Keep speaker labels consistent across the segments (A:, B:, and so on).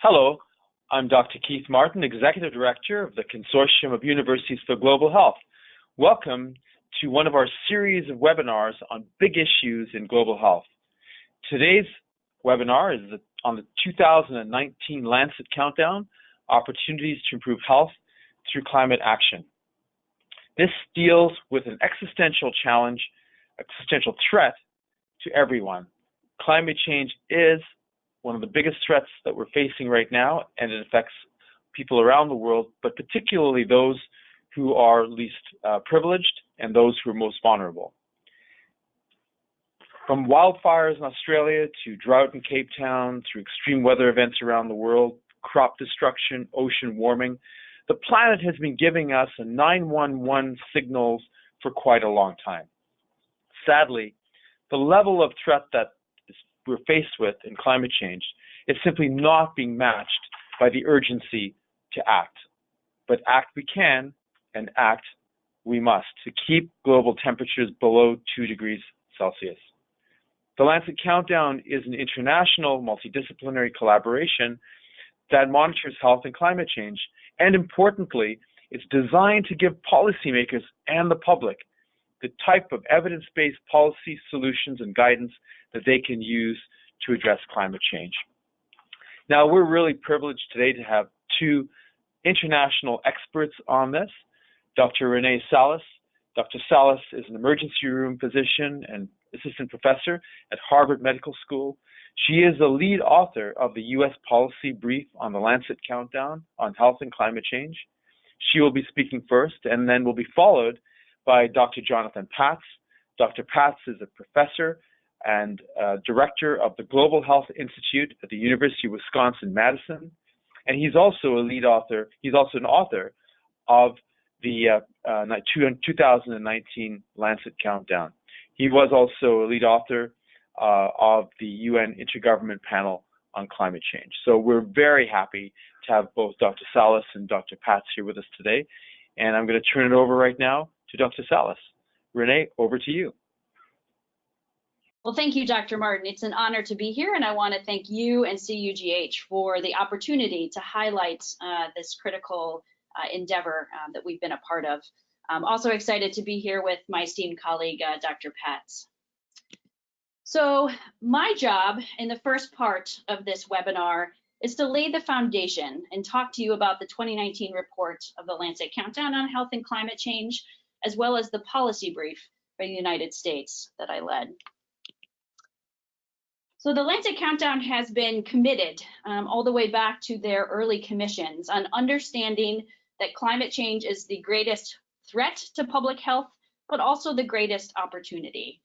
A: Hello, I'm Dr. Keith Martin, Executive Director of the Consortium of Universities for Global Health. Welcome to one of our series of webinars on big issues in global health. Today's webinar is on the 2019 Lancet Countdown, Opportunities to Improve Health Through Climate Action. This deals with an existential challenge, existential threat to everyone. Climate change is one of the biggest threats that we're facing right now, and it affects people around the world, but particularly those who are least privileged and those who are most vulnerable. From wildfires in Australia to drought in Cape Town, through extreme weather events around the world, crop destruction, ocean warming, the planet has been giving us a 911 signals for quite a long time. Sadly, the level of threat that we're faced with in climate change is simply not being matched by the urgency to act. But act we can, and act we must, to keep global temperatures below 2 degrees Celsius. The Lancet Countdown is an international multidisciplinary collaboration that monitors health and climate change, and importantly, it's designed to give policymakers and the public the type of evidence-based policy solutions and guidance that they can use to address climate change. Now, we're really privileged today to have two international experts on this. Dr. Renee Salas. Dr. Salas is an emergency room physician and assistant professor at Harvard Medical School. She is the lead author of the U.S. policy brief on the Lancet Countdown on health and climate change. She will be speaking first, and then will be followed by Dr. Jonathan Patz. Dr. Patz is a professor and director of the Global Health Institute at the University of Wisconsin-Madison, and he's also a lead author. He's also an author of the 2019 Lancet Countdown. He was also a lead author of the UN Intergovernmental Panel on Climate Change. So we're very happy to have both Dr. Salas and Dr. Patz here with us today, and I'm going to turn it over right now to Dr. Salas. Renee, over to you.
B: Well, thank you, Dr. Martin. It's an honor to be here, and I want to thank you and CUGH for the opportunity to highlight this critical endeavor that we've been a part of. I'm also excited to be here with my esteemed colleague, Dr. Patz. So my job in the first part of this webinar is to lay the foundation and talk to you about the 2019 report of the Lancet Countdown on Health and Climate Change, as well as the policy brief for the United States that I led. So the Lancet Countdown has been committed all the way back to their early commissions on understanding that climate change is the greatest threat to public health, but also the greatest opportunity.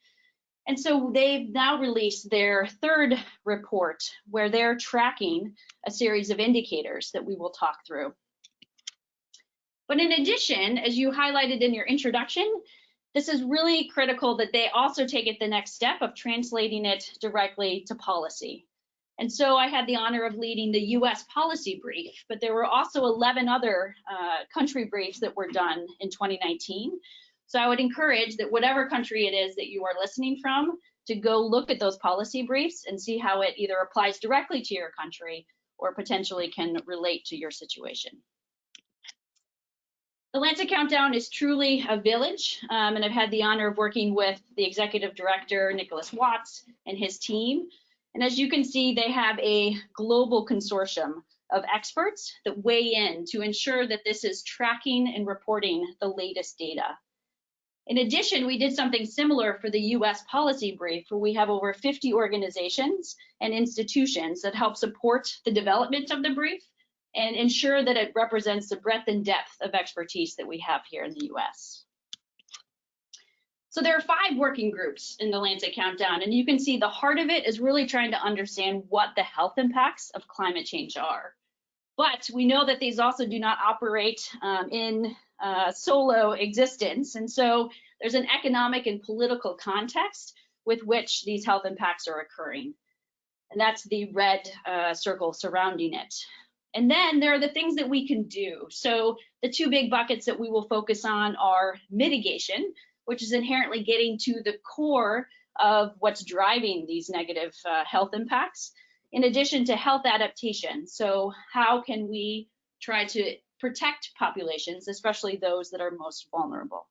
B: And so they've now released their third report where they're tracking a series of indicators that we will talk through. But in addition, as you highlighted in your introduction, this is really critical that they also take it the next step of translating it directly to policy. And so I had the honor of leading the US policy brief, but there were also 11 other country briefs that were done in 2019. So I would encourage that whatever country it is that you are listening from, to go look at those policy briefs and see how it either applies directly to your country or potentially can relate to your situation. The Lancet Countdown is truly a village, and I've had the honor of working with the executive director, Nicholas Watts, and his team. And as you can see, they have a global consortium of experts that weigh in to ensure that this is tracking and reporting the latest data. In addition, we did something similar for the US policy brief, where we have over 50 organizations and institutions that help support the development of the brief and ensure that it represents the breadth and depth of expertise that we have here in the US. So there are 5 working groups in the Lancet Countdown, and you can see the heart of it is really trying to understand what the health impacts of climate change are. But we know that these also do not operate in solo existence, and so there's an economic and political context with which these health impacts are occurring. And that's the red circle surrounding it. And then there are the things that we can do. So the 2 big buckets that we will focus on are mitigation, which is inherently getting to the core of what's driving these negative health impacts, in addition to health adaptation. So how can we try to protect populations, especially those that are most vulnerable?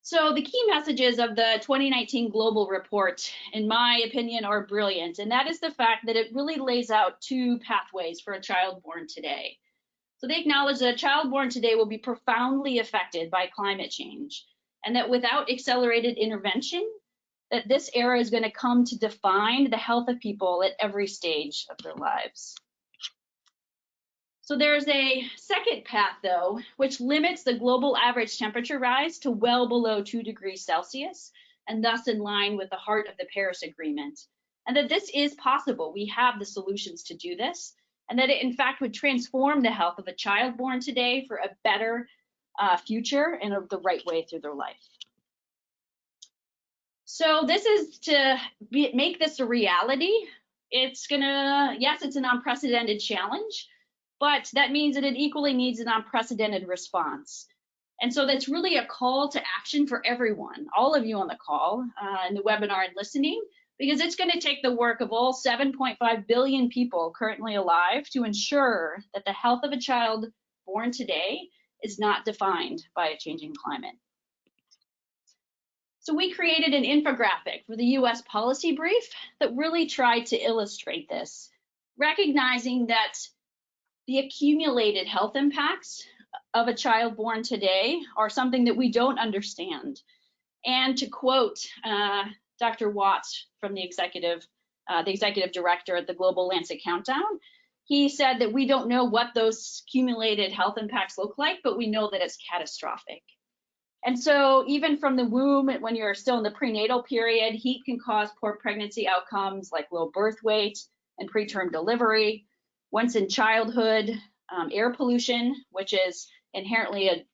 B: So the key messages of the 2019 Global Report, in my opinion, are brilliant. And that is the fact that it really lays out two pathways for a child born today. So they acknowledge that a child born today will be profoundly affected by climate change, and that without accelerated intervention, that this era is going to come to define the health of people at every stage of their lives. So there's a second path, though, which limits the global average temperature rise to well below 2 degrees Celsius, and thus in line with the heart of the Paris Agreement. And that this is possible. We have the solutions to do this, and that it, in fact, would transform the health of a child born today for a better future and the right way through their life. So this is to make this a reality. It's gonna, yes, it's an unprecedented challenge, but that means that it equally needs an unprecedented response. And so that's really a call to action for everyone, all of you on the call and the webinar and listening, because it's going to take the work of all 7.5 billion people currently alive to ensure that the health of a child born today is not defined by a changing climate. So we created an infographic for the US policy brief that really tried to illustrate this, recognizing that the accumulated health impacts of a child born today are something that we don't understand. And to quote Dr. Watts from the executive director at the global Lancet Countdown, he said that we don't know what those accumulated health impacts look like, but we know that it's catastrophic. And so even from the womb, when you're still in the prenatal period, heat can cause poor pregnancy outcomes like low birth weight and preterm delivery. Once in childhood, air pollution, which is inherently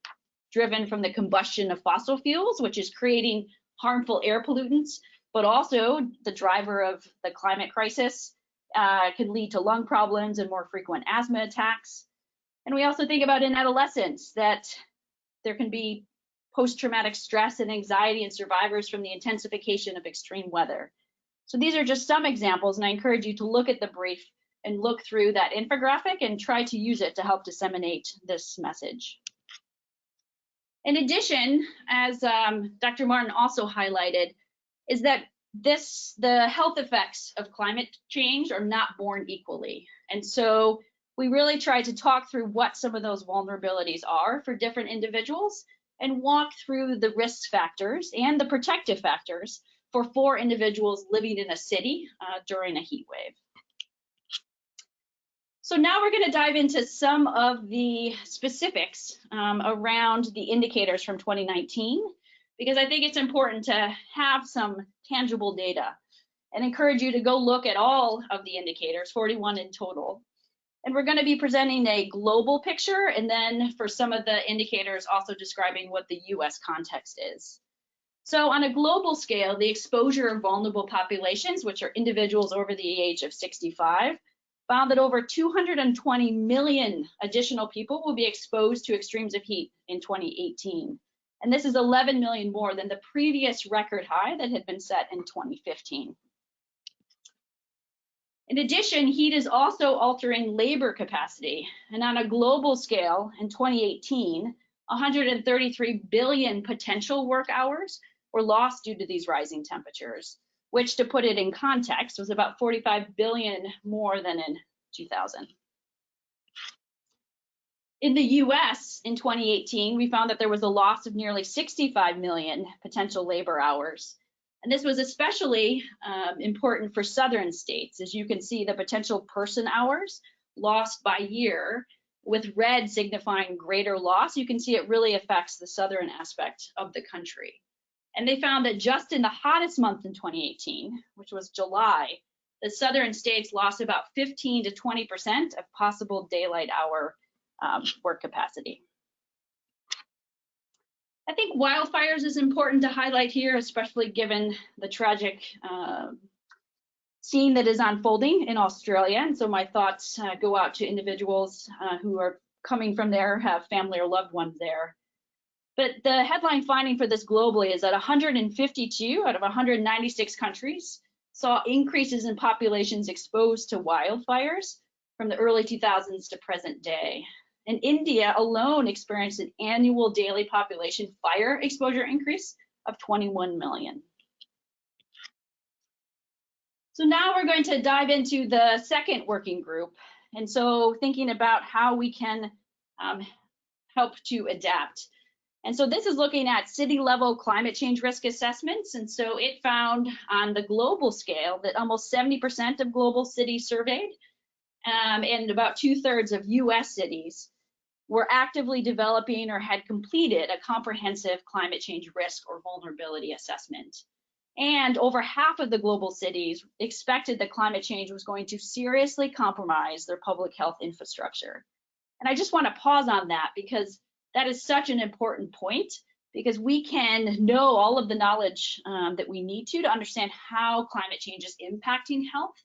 B: driven from the combustion of fossil fuels, which is creating harmful air pollutants, but also the driver of the climate crisis, can lead to lung problems and more frequent asthma attacks. And we also think about in adolescence that there can be post-traumatic stress and anxiety in survivors from the intensification of extreme weather. So these are just some examples, and I encourage you to look at the brief and look through that infographic and try to use it to help disseminate this message. In addition, as Dr. Martin also highlighted, is that the health effects of climate change are not born equally. And so we really try to talk through what some of those vulnerabilities are for different individuals and walk through the risk factors and the protective factors for 4 individuals living in a city during a heat wave. So now we're going to dive into some of the specifics around the indicators from 2019, because I think it's important to have some tangible data, and encourage you to go look at all of the indicators, 41 in total. And we're going to be presenting a global picture, and then for some of the indicators also describing what the US context is. So on a global scale, the exposure of vulnerable populations, which are individuals over the age of 65, found that over 220 million additional people will be exposed to extremes of heat in 2018. And this is 11 million more than the previous record high that had been set in 2015. In addition, heat is also altering labor capacity. And on a global scale, in 2018, 133 billion potential work hours were lost due to these rising temperatures, which, to put it in context, was about 45 billion more than in 2000. In the US in 2018, we found that there was a loss of nearly 65 million potential labor hours. And this was especially important for southern states. As you can see, the potential person hours lost by year, with red signifying greater loss, you can see it really affects the southern aspect of the country. And they found that just in the hottest month in 2018, which was July, the southern states lost about 15 to 20% of possible daylight hour work capacity. I think wildfires is important to highlight here, especially given the tragic scene that is unfolding in Australia. And so my thoughts go out to individuals who are coming from there, have family or loved ones there. But the headline finding for this globally is that 152 out of 196 countries saw increases in populations exposed to wildfires from the early 2000s to present day. And India alone experienced an annual daily population fire exposure increase of 21 million. So now we're going to dive into the second working group. And so thinking about how we can help to adapt. And so this is looking at city level climate change risk assessments. And so it found on the global scale that almost 70% of global cities surveyed and about 2/3 of US cities were actively developing or had completed a comprehensive climate change risk or vulnerability assessment. And over half of the global cities expected that climate change was going to seriously compromise their public health infrastructure. And I just want to pause on that because that is such an important point, because we can know all of the knowledge that we need to understand how climate change is impacting health.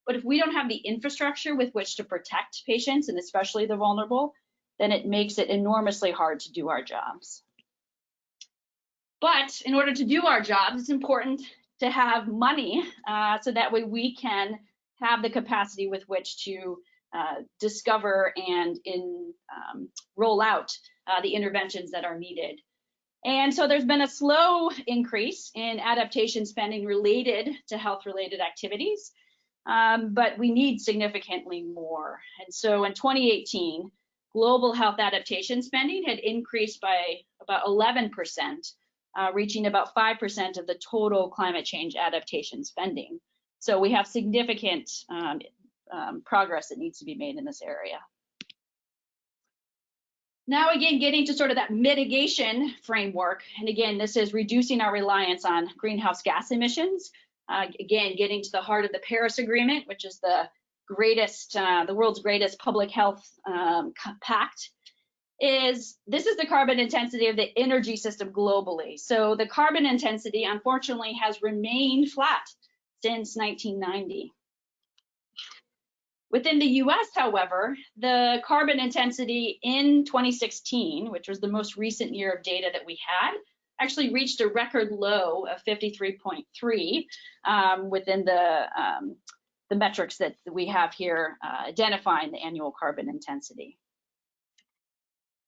B: But if we don't have the infrastructure with which to protect patients, and especially the vulnerable, then it makes it enormously hard to do our jobs. But in order to do our jobs, it's important to have money so that way we can have the capacity with which to discover and roll out the interventions that are needed. And so there's been a slow increase in adaptation spending related to health-related activities, but we need significantly more. And so in 2018, global health adaptation spending had increased by about 11%, reaching about 5% of the total climate change adaptation spending. So we have significant progress that needs to be made in this area. Now, again, getting to sort of that mitigation framework. And again, this is reducing our reliance on greenhouse gas emissions. Again, getting to the heart of the Paris Agreement, which is the world's greatest public health pact. This is the carbon intensity of the energy system globally. So the carbon intensity, unfortunately, has remained flat since 1990. Within the US, however, the carbon intensity in 2016, which was the most recent year of data that we had, actually reached a record low of 53.3 within the metrics that we have here identifying the annual carbon intensity.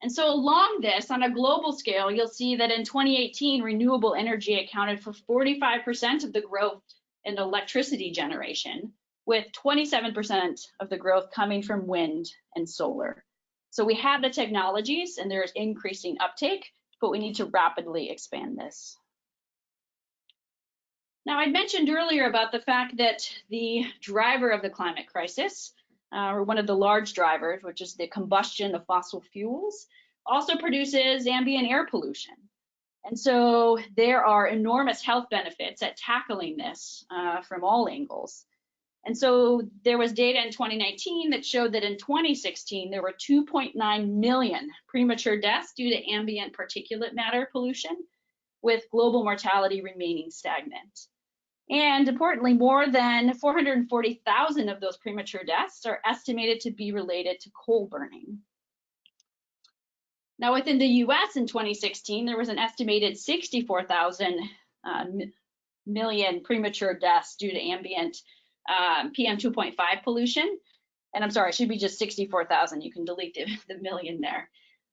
B: And so along this, on a global scale, you'll see that in 2018, renewable energy accounted for 45% of the growth in electricity generation, with 27% of the growth coming from wind and solar. So we have the technologies and there's increasing uptake, but we need to rapidly expand this. Now, I mentioned earlier about the fact that the driver of the climate crisis, or one of the large drivers, which is the combustion of fossil fuels, also produces ambient air pollution. And so there are enormous health benefits at tackling this from all angles. And so there was data in 2019 that showed that in 2016, there were 2.9 million premature deaths due to ambient particulate matter pollution, with global mortality remaining stagnant. And importantly, more than 440,000 of those premature deaths are estimated to be related to coal burning. Now, within the US in 2016, there was an estimated 64,000 million premature deaths due to ambient PM 2.5 pollution. And I'm sorry, it should be just 64,000. You can delete the million there.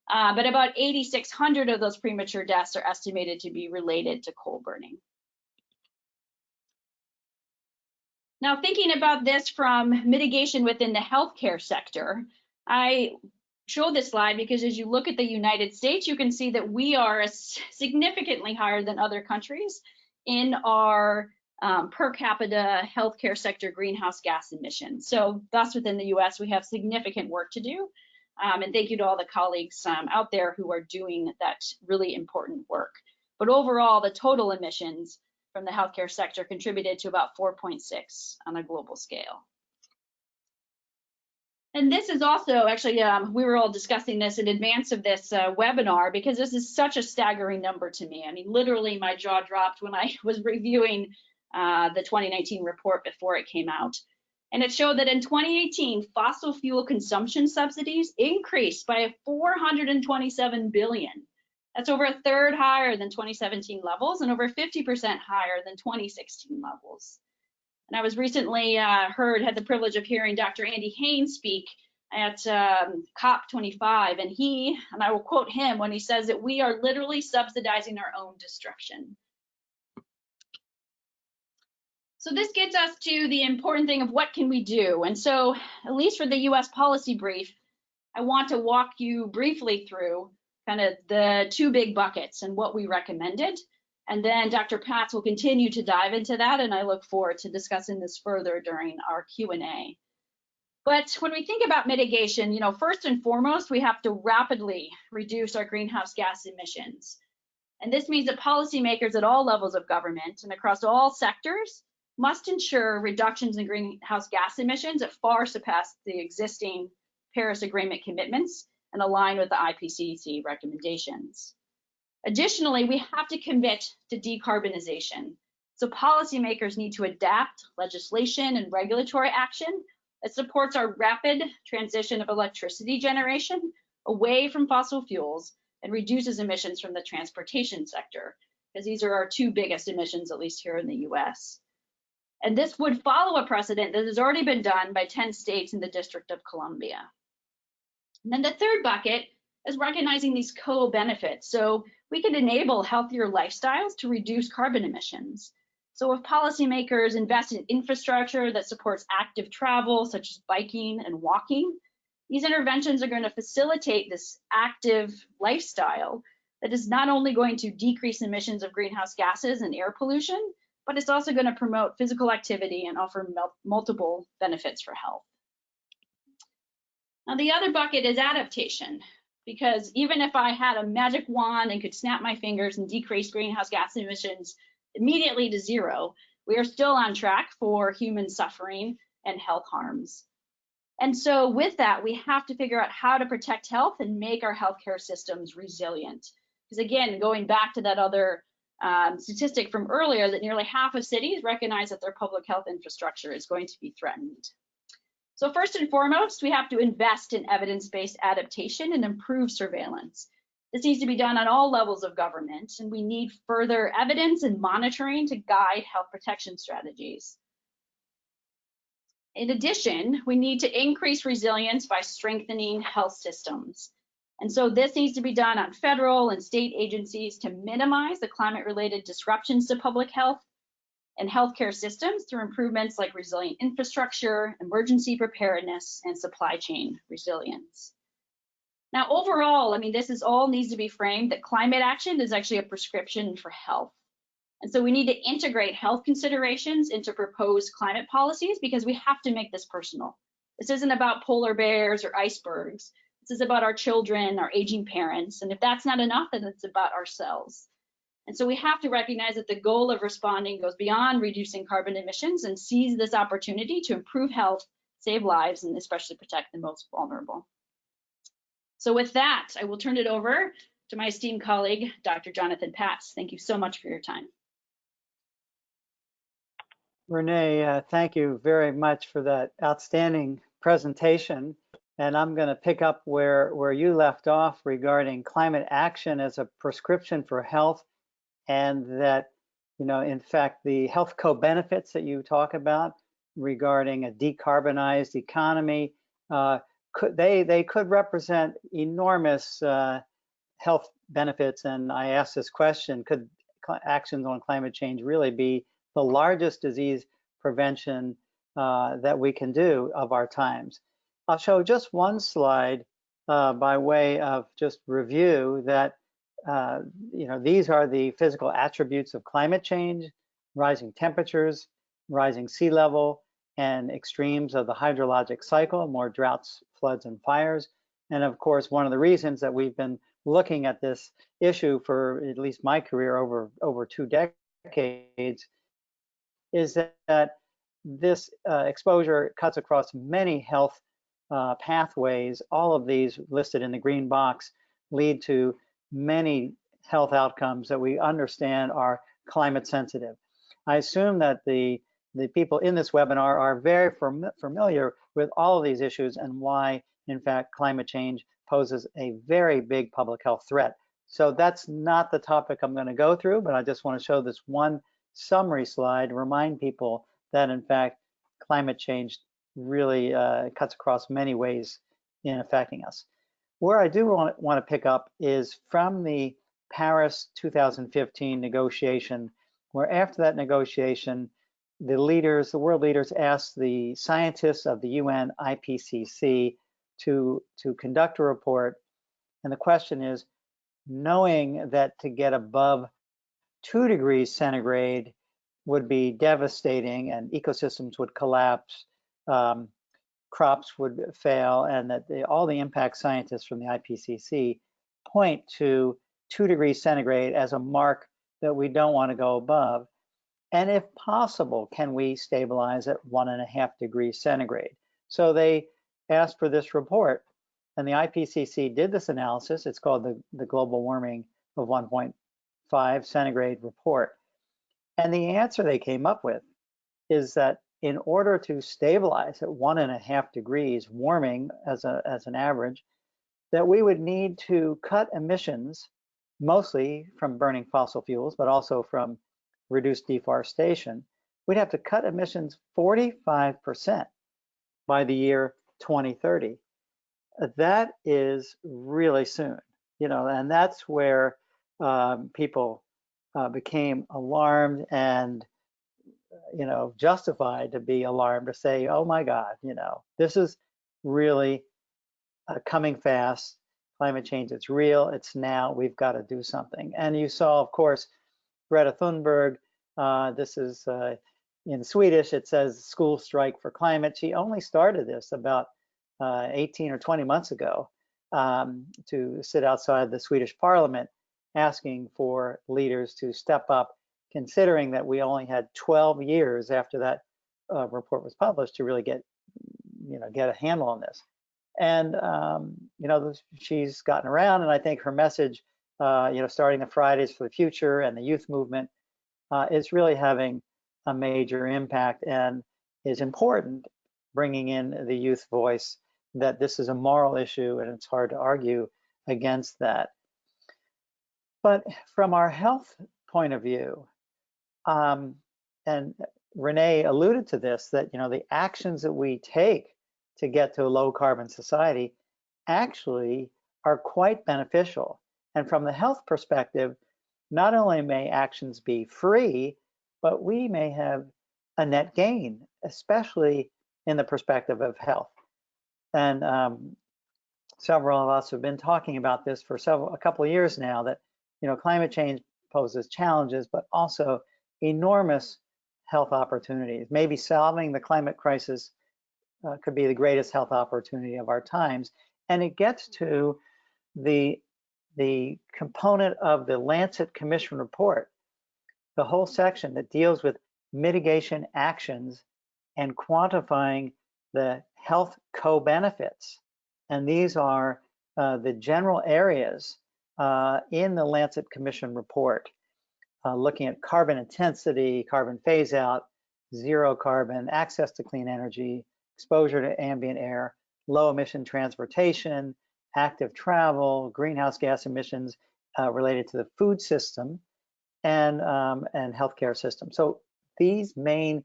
B: But about 8,600 of those premature deaths are estimated to be related to coal burning. Now, thinking about this from mitigation within the healthcare sector, I show this slide because as you look at the United States, you can see that we are significantly higher than other countries in our per capita healthcare sector greenhouse gas emissions. So thus within the US, we have significant work to do. And thank you to all the colleagues out there who are doing that really important work. But overall, the total emissions from the healthcare sector contributed to about 4.6 on a global scale. And this is also actually, we were all discussing this in advance of this webinar because this is such a staggering number to me. I mean, literally my jaw dropped when I was reviewing the 2019 report before it came out. And it showed that in 2018, fossil fuel consumption subsidies increased by 427 billion. That's over a third higher than 2017 levels and over 50% higher than 2016 levels. And I was recently had the privilege of hearing Dr. Andy Haynes speak at COP25, and I will quote him when he says that we are literally subsidizing our own destruction. So this gets us to the important thing of what can we do? And so, at least for the US policy brief, I want to walk you briefly through kind of the two big buckets and what we recommended. And then Dr. Patz will continue to dive into that, and I look forward to discussing this further during our Q&A. But when we think about mitigation, you know, first and foremost, we have to rapidly reduce our greenhouse gas emissions. And this means that policymakers at all levels of government and across all sectors must ensure reductions in greenhouse gas emissions that far surpass the existing Paris Agreement commitments and align with the IPCC recommendations. Additionally, we have to commit to decarbonization. So policymakers need to adapt legislation and regulatory action that supports our rapid transition of electricity generation away from fossil fuels and reduces emissions from the transportation sector, because these are our two biggest emissions, at least here in the US. And this would follow a precedent that has already been done by 10 states in the District of Columbia. And then the third bucket is recognizing these co-benefits. So we can enable healthier lifestyles to reduce carbon emissions. So if policymakers invest in infrastructure that supports active travel, such as biking and walking, these interventions are going to facilitate this active lifestyle that is not only going to decrease emissions of greenhouse gases and air pollution, but it's also going to promote physical activity and offer multiple benefits for health. Now, the other bucket is adaptation, because even if I had a magic wand and could snap my fingers and decrease greenhouse gas emissions immediately to zero, we are still on track for human suffering and health harms. And so with that, we have to figure out how to protect health and make our healthcare systems resilient. Because again, going back to that other statistic from earlier, that nearly half of cities recognize that their public health infrastructure is going to be threatened. So first and foremost, we have to invest in evidence-based adaptation and improve surveillance. This needs to be done on all levels of government, and we need further evidence and monitoring to guide health protection strategies. In addition, we need to increase resilience by strengthening health systems. And so this needs to be done on federal and state agencies to minimize the climate-related disruptions to public health and healthcare systems through improvements like resilient infrastructure, emergency preparedness, and supply chain resilience. Now, overall, I mean, this is all needs to be framed that climate action is actually a prescription for health. And so we need to integrate health considerations into proposed climate policies, because we have to make this personal. This isn't about polar bears or icebergs. This is about our children, our aging parents. And if that's not enough, then it's about ourselves. And so we have to recognize that the goal of responding goes beyond reducing carbon emissions and seize this opportunity to improve health, save lives, and especially protect the most vulnerable. So with that, I will turn it over to my esteemed colleague, Dr. Jonathan Patz. Thank you so much for your time.
C: Renee, thank you very much for that outstanding presentation. And I'm going to pick up where you left off regarding climate action as a prescription for health, and that, you know, in fact, the health co-benefits that you talk about regarding a decarbonized economy, they could represent enormous health benefits. And I asked this question, could actions on climate change really be the largest disease prevention that we can do of our times? I'll show just one slide by way of just review that, you know, these are the physical attributes of climate change: rising temperatures, rising sea level, and extremes of the hydrologic cycle, more droughts, floods, and fires. And of course, one of the reasons that we've been looking at this issue for at least my career over 2 decades is that this exposure cuts across many health pathways. All of these listed in the green box lead to many health outcomes that we understand are climate sensitive. I assume that the people in this webinar are very familiar with all of these issues and why, in fact, climate change poses a very big public health threat. So that's not the topic I'm going to go through, but I just want to show this one summary slide, remind people that in fact climate change really cuts across many ways in affecting us. Where I do want to pick up is from the Paris 2015 negotiation, where after that negotiation, the world leaders asked the scientists of the UN IPCC to conduct a report. And the question is, knowing that to get above 2 degrees centigrade would be devastating and ecosystems would collapse, crops would fail, and that all the impact scientists from the IPCC point to 2 degrees centigrade as a mark that we don't want to go above. And if possible, can we stabilize at 1.5 degrees centigrade? So they asked for this report, and the IPCC did this analysis. It's called the Global Warming of 1.5 centigrade report. And the answer they came up with is that in order to stabilize at 1.5 degrees warming as an average, that we would need to cut emissions, mostly from burning fossil fuels, but also from reduced deforestation. We'd have to cut emissions 45% by the year 2030. That is really soon, and that's where people became alarmed and justified to be alarmed, to say, oh my God, this is really coming fast. Climate change, it's real, it's now, we've got to do something. And you saw, of course, Greta Thunberg, this is in Swedish, it says school strike for climate. She only started this about 18 or 20 months ago to sit outside the Swedish parliament asking for leaders to step up, considering that we only had 12 years after that report was published to really get a handle on this. And she's gotten around, and I think her message, starting the Fridays for the Future and the youth movement, is really having a major impact and is important, bringing in the youth voice, that this is a moral issue and it's hard to argue against that. But from our health point of view, and Renee alluded to this, that the actions that we take to get to a low carbon society actually are quite beneficial. And from the health perspective, not only may actions be free, but we may have a net gain, especially in the perspective of health. And several of us have been talking about this for a couple of years now, that climate change poses challenges, but also enormous health opportunities. Maybe solving the climate crisis could be the greatest health opportunity of our times. And it gets to the component of the Lancet Commission report, the whole section that deals with mitigation actions and quantifying the health co-benefits. And these are the general areas in the Lancet Commission report, looking at carbon intensity, carbon phase out, zero carbon, access to clean energy, exposure to ambient air, low emission transportation, active travel, greenhouse gas emissions related to the food system and healthcare system. So these main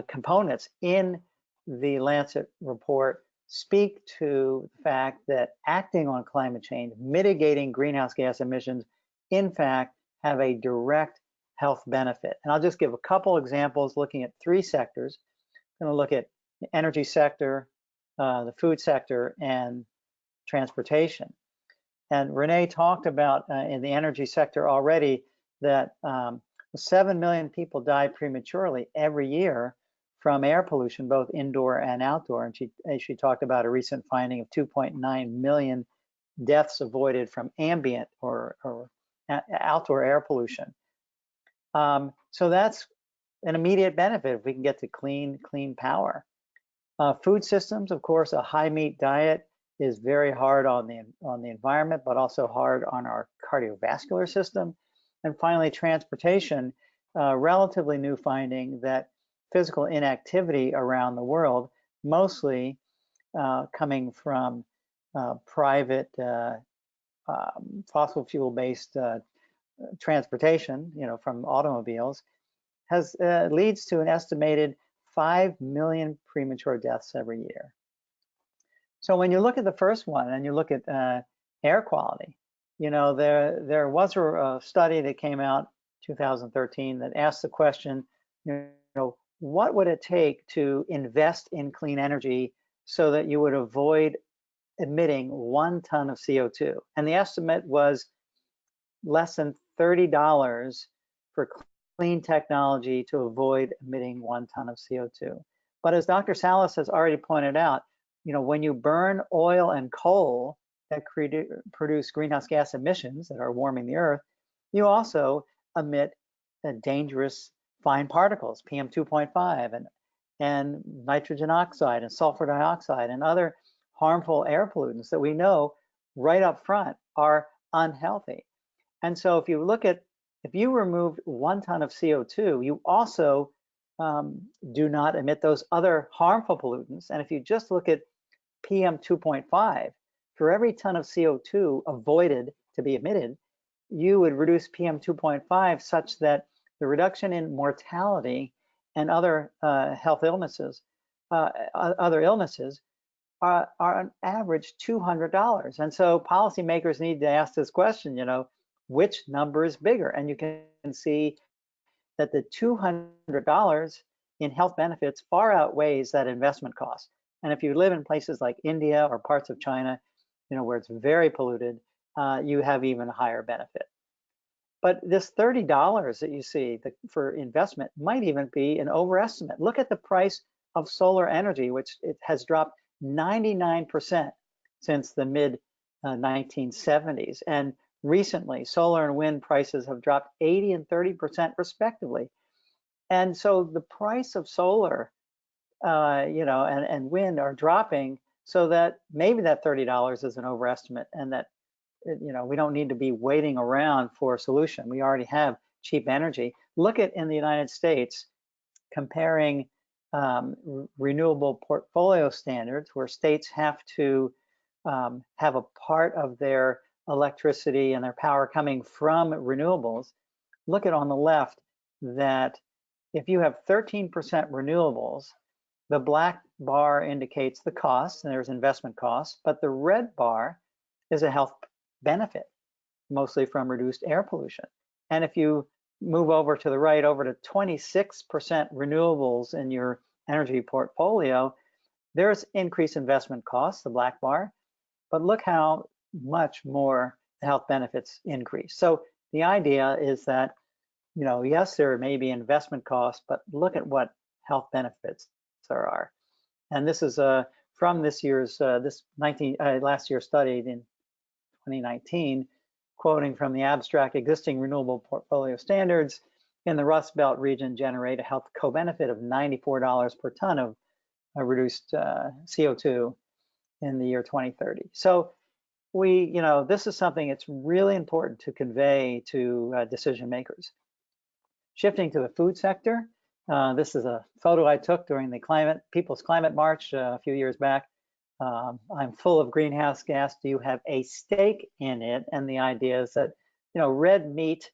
C: components in the Lancet report speak to the fact that acting on climate change, mitigating greenhouse gas emissions, in fact, have a direct health benefit. And I'll just give a couple examples looking at 3 sectors. I'm going to look at the energy sector, the food sector, and transportation. And Renee talked about in the energy sector already that 7 million people die prematurely every year from air pollution, both indoor and outdoor. And she talked about a recent finding of 2.9 million deaths avoided from ambient or outdoor air pollution. So that's an immediate benefit if we can get to clean power. Food systems, of course, a high meat diet is very hard on the environment, but also hard on our cardiovascular system. And finally, transportation, relatively new finding that physical inactivity around the world, mostly coming from private fossil fuel-based transportation, from automobiles, leads to an estimated 5 million premature deaths every year. So when you look at the first one and you look at air quality, you know, there was a study that came out 2013 that asked the question, you know, what would it take to invest in clean energy so that you would avoid emitting 1 ton of CO2? And the estimate was less than $30 for clean technology to avoid emitting 1 ton of CO2. But as Dr. Salas has already pointed out, you know, when you burn oil and coal that produce greenhouse gas emissions that are warming the earth, you also emit dangerous fine particles, PM2.5, and nitrogen oxide and sulfur dioxide and other harmful air pollutants that we know right up front are unhealthy. And so if you removed 1 ton of CO2, you also do not emit those other harmful pollutants. And if you just look at PM2.5, for every ton of CO2 avoided to be emitted, you would reduce PM2.5 such that the reduction in mortality and other health illnesses, other illnesses, are on average $200. And so policymakers need to ask this question, you know, which number is bigger? And you can see that the $200 in health benefits far outweighs that investment cost. And if you live in places like India or parts of China, you know, where it's very polluted, you have even a higher benefit. But this $30 that you see for investment might even be an overestimate. Look at the price of solar energy, which it has dropped 99% since the mid 1970s. And recently, solar and wind prices have dropped 80 and 30% respectively. And so the price of solar, you know, and wind are dropping, so that maybe that $30 is an overestimate, and that, you know, we don't need to be waiting around for a solution. We already have cheap energy. Look at in the United States, comparing renewable portfolio standards, where states have to have a part of their electricity and their power coming from renewables. Look at on the left that if you have 13% renewables, the black bar indicates the cost, and there's investment costs, but the red bar is a health benefit, mostly from reduced air pollution. And if you move over to the right, over to 26% renewables in your energy portfolio, there's increased investment costs, the black bar, but look how much more the health benefits increase. So the idea is that, you know, yes, there may be investment costs, but look at what health benefits there are. And this is from this year's last year studied in 2019, quoting from the abstract, existing renewable portfolio standards in the Rust Belt region generate a health co-benefit of $94 per ton of reduced CO2 in the year 2030. So you know, this is something that's really important to convey to decision makers. Shifting to the food sector, this is a photo I took during the People's Climate March a few years back. I'm full of greenhouse gas. Do you have a stake in it? And the idea is that, you know, red meat,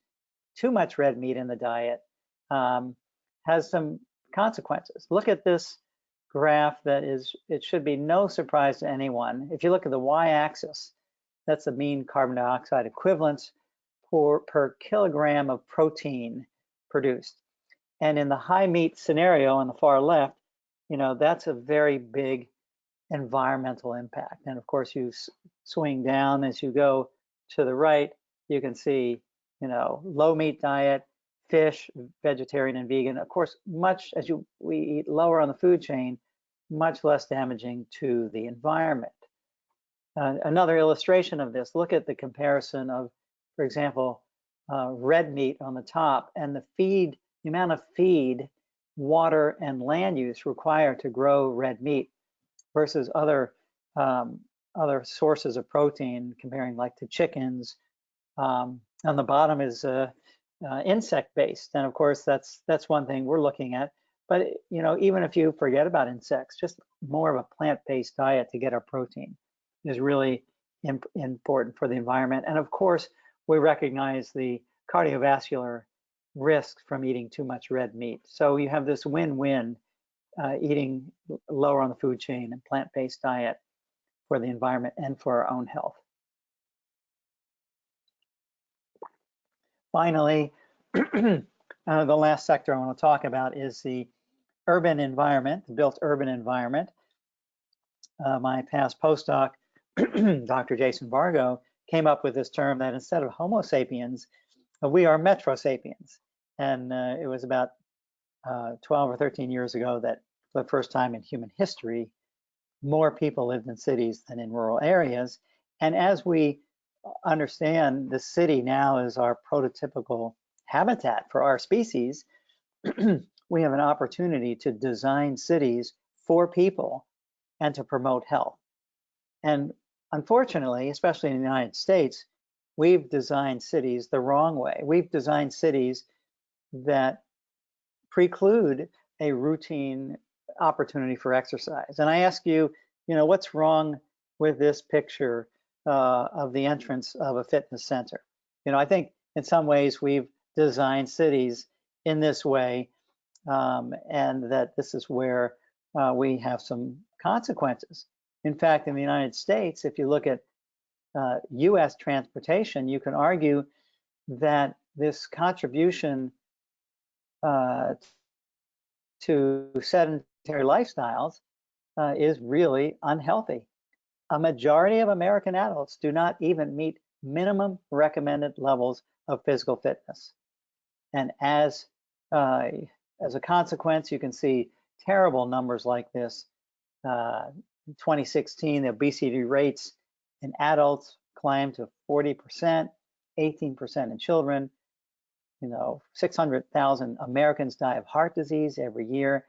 C: too much red meat in the diet has some consequences. Look at this graph it should be no surprise to anyone. If you look at the y-axis, that's the mean carbon dioxide equivalents per kilogram of protein produced. And in the high meat scenario on the far left, you know, that's a very big environmental impact. And of course, you swing down as you go to the right, you can see, you know, low meat diet, fish, vegetarian and vegan. Of course, much as we eat lower on the food chain, much less damaging to the environment. Another illustration of this, look at the comparison of, for example, red meat on the top and the amount of feed, water, and land use required to grow red meat versus other sources of protein, comparing like to chickens. On the bottom is insect-based, and of course that's one thing we're looking at. But you know, even if you forget about insects, just more of a plant-based diet to get our protein is really important for the environment. And of course, we recognize the cardiovascular risks from eating too much red meat. So you have this win-win, eating lower on the food chain and plant-based diet for the environment and for our own health. Finally, the last sector I want to talk about is the urban environment, the built urban environment. My past postdoc, Dr. Jason Vargo, came up with this term that instead of Homo sapiens, we are Metro sapiens. And it was about 12 or 13 years ago that for the first time in human history, more people lived in cities than in rural areas. And as we understand the city now is our prototypical habitat for our species, we have an opportunity to design cities for people and to promote health. And unfortunately, especially in the United States, we've designed cities the wrong way. We've designed cities that preclude a routine opportunity for exercise. And I ask you, what's wrong with this picture of the entrance of a fitness center? I think in some ways we've designed cities in this way, and that this is where we have some consequences. In fact, in the United States, if you look at US transportation, you can argue that this contribution to sedentary lifestyles is really unhealthy. A majority of American adults do not even meet minimum recommended levels of physical fitness. And as a consequence, you can see terrible numbers like this. In 2016, the obesity rates in adults climbed to 40%, 18% in children. 600,000 Americans die of heart disease every year.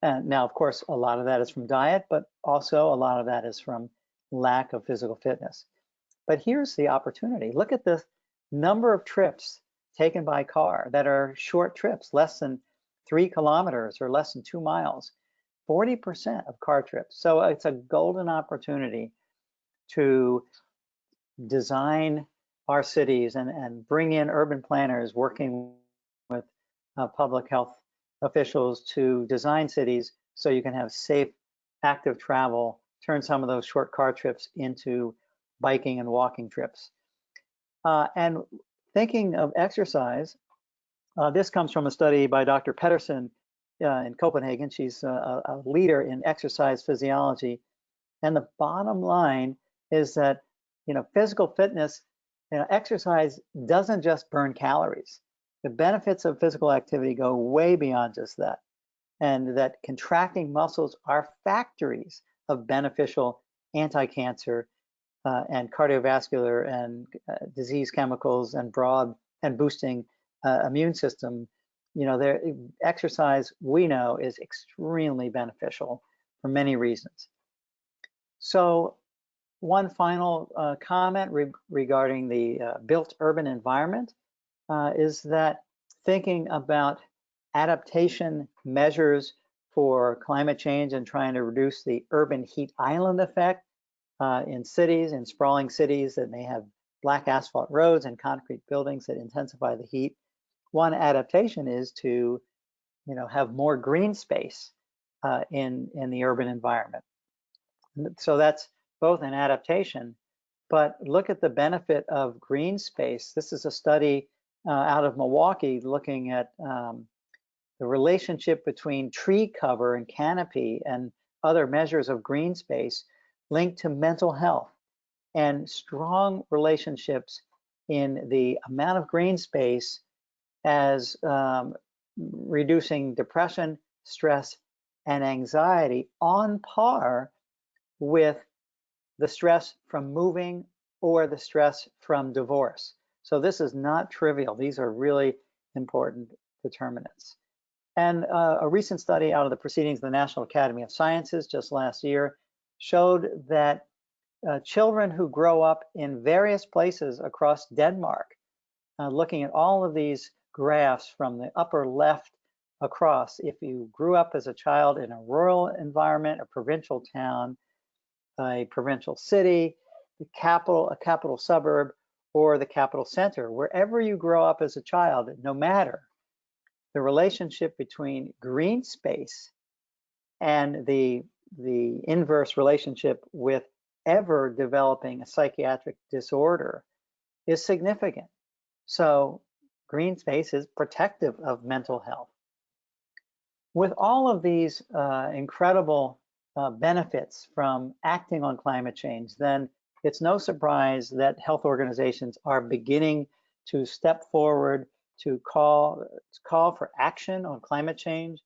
C: And now, of course, a lot of that is from diet, but also a lot of that is from lack of physical fitness. But here's the opportunity. Look at the number of trips taken by car that are short trips, less than 3 kilometers or less than 2 miles, 40% of car trips. So it's a golden opportunity to design our cities and bring in urban planners working with public health officials to design cities so you can have safe, active travel, turn some of those short car trips into biking and walking trips. And thinking of exercise, this comes from a study by Dr. Pedersen in Copenhagen. She's a leader in exercise physiology. And the bottom line is that, physical fitness, exercise doesn't just burn calories. The benefits of physical activity go way beyond just that. And that contracting muscles are factories of beneficial anti-cancer and cardiovascular and disease chemicals and boosting immune system. Exercise, we know, is extremely beneficial for many reasons. So one final comment regarding the built urban environment is that thinking about adaptation measures for climate change and trying to reduce the urban heat island effect in cities, in sprawling cities that may have black asphalt roads and concrete buildings that intensify the heat. One adaptation is to, have more green space in the urban environment. So that's both an adaptation, but look at the benefit of green space. This is a study out of Milwaukee looking at the relationship between tree cover and canopy and other measures of green space linked to mental health, and strong relationships in the amount of green space as reducing depression, stress, and anxiety on par with the stress from moving or the stress from divorce. So this is not trivial. These are really important determinants. And a recent study out of the Proceedings of the National Academy of Sciences just last year showed that children who grow up in various places across Denmark, looking at all of these graphs from the upper left across, if you grew up as a child in a rural environment, a provincial town, a provincial city, a capital suburb, or the capital center, wherever you grow up as a child, no matter, the relationship between green space and the inverse relationship with ever developing a psychiatric disorder is significant. So green space is protective of mental health. With all of these incredible benefits from acting on climate change, then it's no surprise that health organizations are beginning to step forward to call for action on climate change.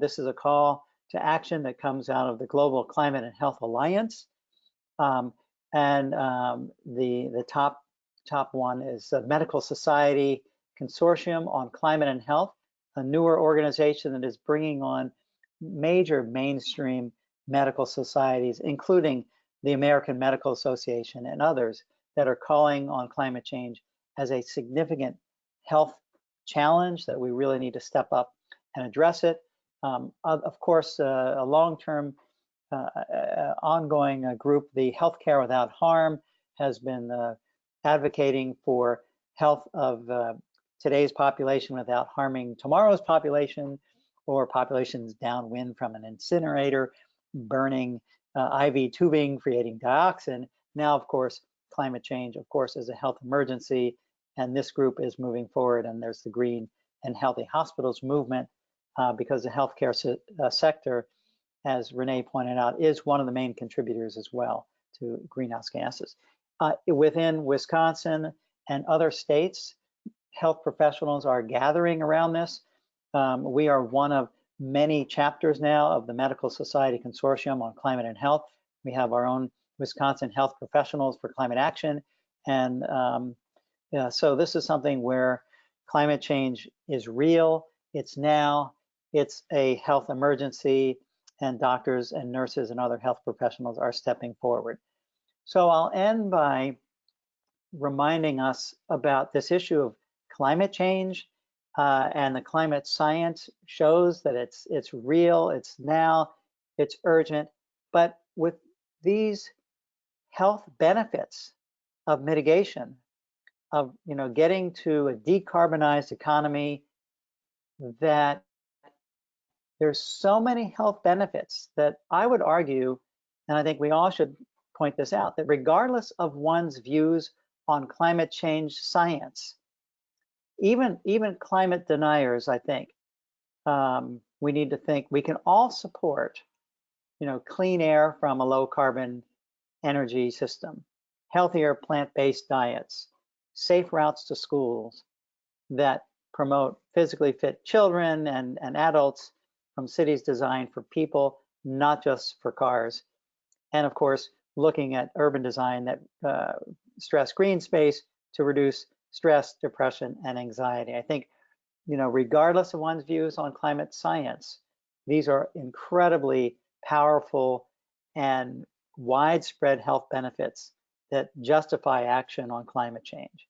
C: This is a call to action that comes out of the Global Climate and Health Alliance. The top one is the Medical Society Consortium on Climate and Health, a newer organization that is bringing on major mainstream medical societies, including the American Medical Association and others, that are calling on climate change as a significant health challenge that we really need to step up and address it. Of course, a long-term ongoing group, the Healthcare Without Harm, has been advocating for health of today's population without harming tomorrow's population, or populations downwind from an incinerator, burning IV tubing, creating dioxin. Now, of course, climate change, of course, is a health emergency, and this group is moving forward. And there's the Green and Healthy Hospitals movement, because the healthcare sector, as Renee pointed out, is one of the main contributors as well to greenhouse gases. Within Wisconsin and other states, health professionals are gathering around this. We are one of many chapters now of the Medical Society Consortium on Climate and Health. We have our own Wisconsin Health Professionals for Climate Action. And so this is something where climate change is real, it's now, it's a health emergency, and doctors and nurses and other health professionals are stepping forward. So I'll end by reminding us about this issue of climate change, and the climate science shows that it's real, it's now, it's urgent. But with these health benefits of mitigation, of getting to a decarbonized economy, that there's so many health benefits that I would argue, and I think we all should point this out, that regardless of one's views on climate change science, even climate deniers, I think, we need to think we can all support, clean air from a low carbon energy system, healthier plant-based diets, safe routes to schools that promote physically fit children and adults from cities designed for people, not just for cars. And of course, looking at urban design that stress green space to reduce stress, depression, and anxiety. I think, regardless of one's views on climate science, these are incredibly powerful and widespread health benefits that justify action on climate change.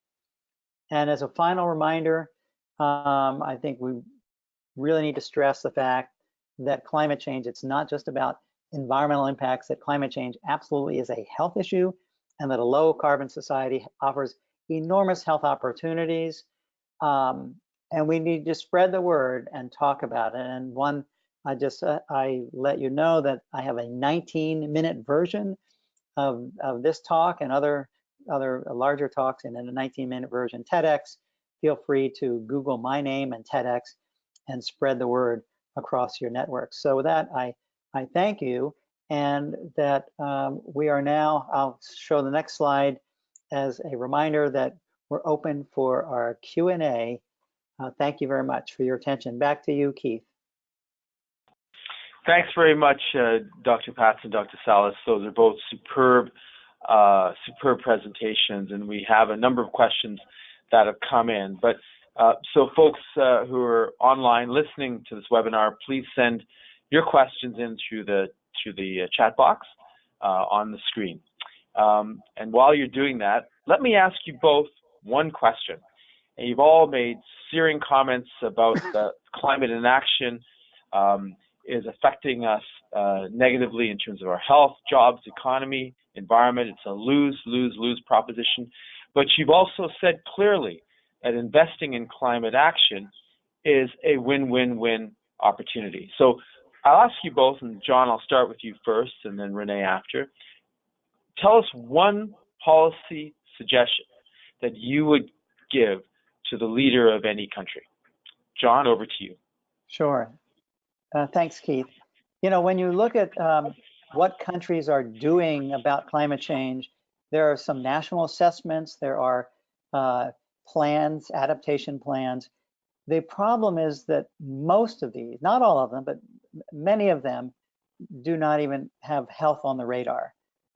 C: And as a final reminder, I think we really need to stress the fact that climate change, it's not just about environmental impacts, that climate change absolutely is a health issue, and that a low carbon society offers enormous health opportunities. And we need to spread the word and talk about it. And one, I let you know that I have a 19-minute version of this talk and other larger talks, and in a 19-minute version TEDx. Feel free to Google my name and TEDx and spread the word across your network. So with that, I thank you, and that we are now, I'll show the next slide as a reminder that we're open for our Q&A. Thank you very much for your attention. Back to you, Keith.
A: Thanks very much, Dr. Patz and Dr. Salas. Those are both superb presentations, and we have a number of questions that have come in. But so folks who are online listening to this webinar, please send your questions in through the chat box on the screen. And while you're doing that, let me ask you both one question. And you've all made searing comments about the climate inaction is affecting us negatively in terms of our health, jobs, economy, environment. It's a lose-lose-lose proposition. But you've also said clearly that investing in climate action is a win-win-win opportunity. So I'll ask you both, and John, I'll start with you first, and then Renee after. Tell us one policy suggestion that you would give to the leader of any country. John, over to you.
C: Sure. Thanks, Keith. You know, when you look at what countries are doing about climate change, there are some national assessments, there are plans, adaptation plans. The problem is that most of these, not all of them, but many of them do not even have health on the radar.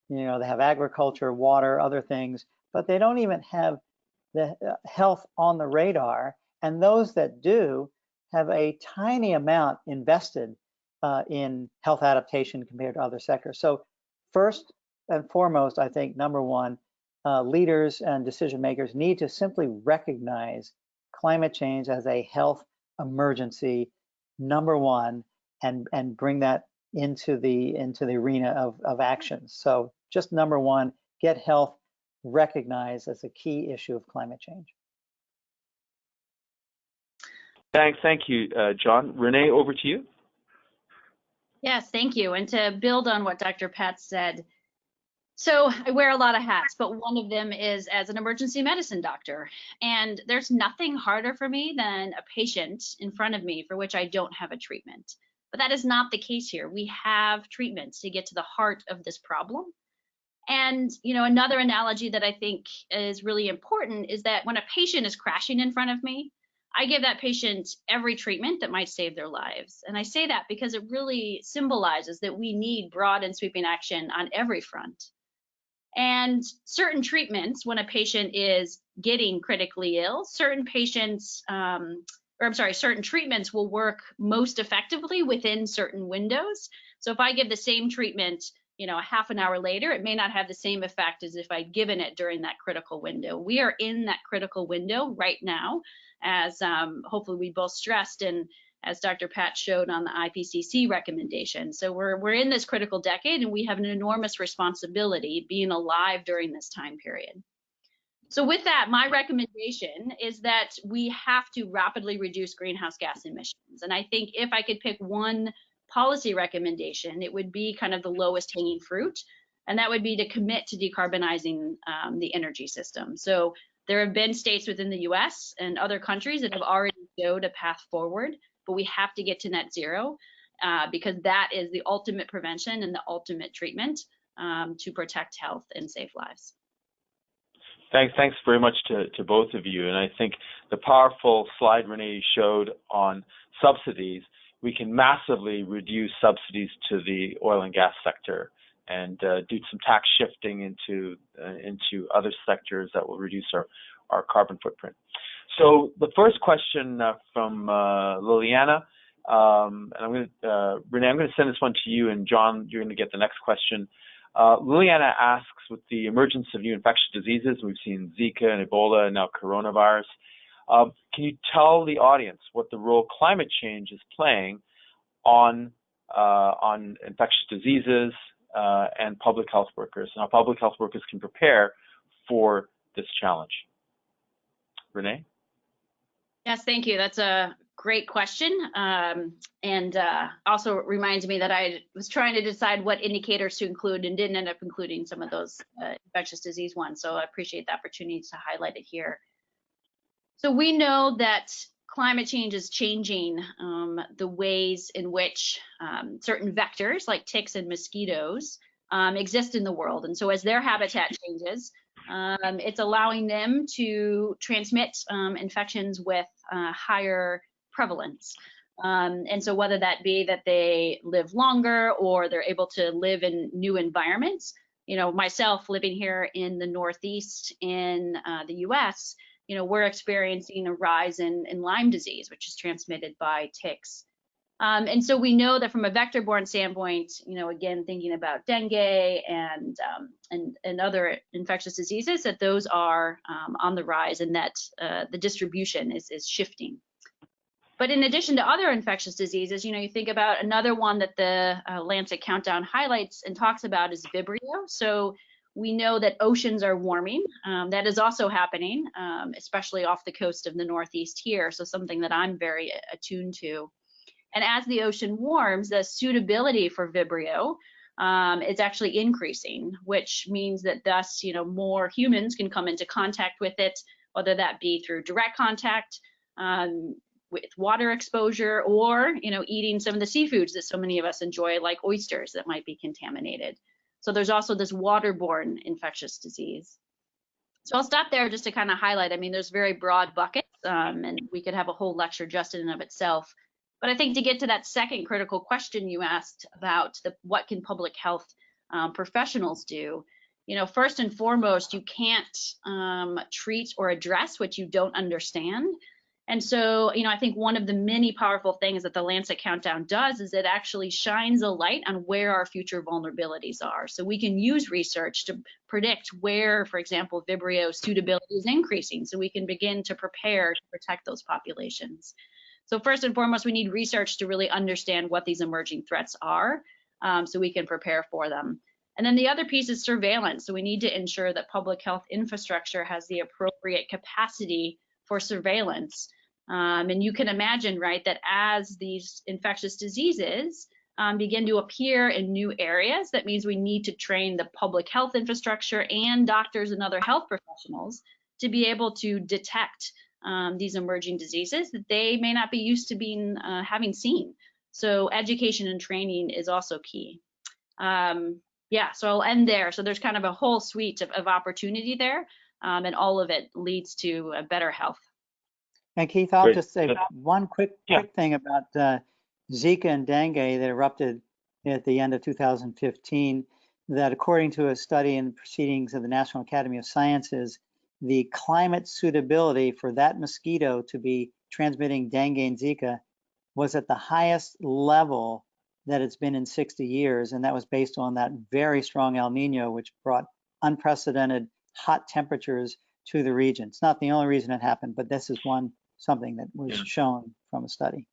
C: You know, they have agriculture, water, other things, but they don't even have the health on the radar. And those that do have a tiny amount invested in health adaptation compared to other sectors. So first and foremost, I think number one, leaders and decision makers need to simply recognize climate change as a health emergency, number one, and bring that into the arena of action. So just number one, get health recognized as a key issue of climate change.
A: Thank you, John. Renee, over to you.
B: Yes, thank you. And to build on what Dr. Patz said, so I wear a lot of hats, but one of them is as an emergency medicine doctor. And there's nothing harder for me than a patient in front of me for which I don't have a treatment. But that is not the case here. We have treatments to get to the heart of this problem. And, you know, another analogy that I think is really important is that when a patient is crashing in front of me, I give that patient every treatment that might save their lives. And I say that because it really symbolizes that we need broad and sweeping action on every front. And certain treatments, when a patient is getting critically ill, certain treatments will work most effectively within certain windows. So if I give the same treatment, you know, a half an hour later, it may not have the same effect as if I'd given it during that critical window. We are in that critical window right now, as hopefully we both stressed, and as Dr. Patz showed on the IPCC recommendation. So we're in this critical decade, and we have an enormous responsibility being alive during this time period. So with that, my recommendation is that we have to rapidly reduce greenhouse gas emissions. And I think if I could pick one policy recommendation, it would be kind of the lowest hanging fruit, and that would be to commit to decarbonizing the energy system. So there have been states within the US and other countries that have already showed a path forward, but we have to get to net zero because that is the ultimate prevention and the ultimate treatment to protect health and save lives.
A: Thanks very much to both of you. And I think the powerful slide Renee showed on subsidies, we can massively reduce subsidies to the oil and gas sector and do some tax shifting into other sectors that will reduce our carbon footprint. So the first question from Liliana, and Renee, I'm going to send this one to you, and John, you're going to get the next question. Liliana asks, with the emergence of new infectious diseases, we've seen Zika and Ebola and now coronavirus, can you tell the audience what the role climate change is playing on infectious diseases and public health workers, and how public health workers can prepare for this challenge? Renee?
B: Yes, thank you. That's a great question. And also reminds me that I was trying to decide what indicators to include and didn't end up including some of those infectious disease ones. So I appreciate the opportunity to highlight it here. So we know that climate change is changing the ways in which certain vectors like ticks and mosquitoes exist in the world. And so as their habitat changes, it's allowing them to transmit infections with higher prevalence. And so whether that be that they live longer or they're able to live in new environments, you know, myself living here in the Northeast in the US, you know, we're experiencing a rise in Lyme disease, which is transmitted by ticks. And so we know that from a vector-borne standpoint, you know, again, thinking about dengue and other infectious diseases, that those are on the rise and that the distribution is shifting. But in addition to other infectious diseases, you know, you think about another one that the Lancet Countdown highlights and talks about is Vibrio. So We know that oceans are warming. That is also happening, especially off the coast of the Northeast here. So something that I'm very attuned to. And as the ocean warms, the suitability for Vibrio is actually increasing, which means that thus, more humans can come into contact with it, whether that be through direct contact, with water exposure, or eating some of the seafoods that so many of us enjoy, like oysters that might be contaminated. So there's also this waterborne infectious disease. So I'll stop there just to kind of highlight. I mean, there's very broad buckets, and we could have a whole lecture just in and of itself. But I think to get to that second critical question you asked about what can public health professionals do, first and foremost, you can't treat or address what you don't understand. And so, I think one of the many powerful things that the Lancet Countdown does is it actually shines a light on where our future vulnerabilities are. So we can use research to predict where, for example, Vibrio suitability is increasing, so we can begin to prepare to protect those populations. So first and foremost, we need research to really understand what these emerging threats are, so we can prepare for them. And then the other piece is surveillance. So we need to ensure that public health infrastructure has the appropriate capacity for surveillance. And you can imagine, right, that as these infectious diseases begin to appear in new areas, that means we need to train the public health infrastructure and doctors and other health professionals to be able to detect these emerging diseases that they may not be used to having seen. So education and training is also key. Yeah, so I'll end there. So there's kind of a whole suite of opportunity there, and all of it leads to a better health.
C: And Keith, I'll just say one quick thing about Zika and dengue that erupted at the end of 2015, that according to a study in the Proceedings of the National Academy of Sciences, the climate suitability for that mosquito to be transmitting dengue and Zika was at the highest level that it's been in 60 years. And that was based on that very strong El Nino, which brought unprecedented hot temperatures to the region. It's not the only reason it happened, but this is something that was shown from a study.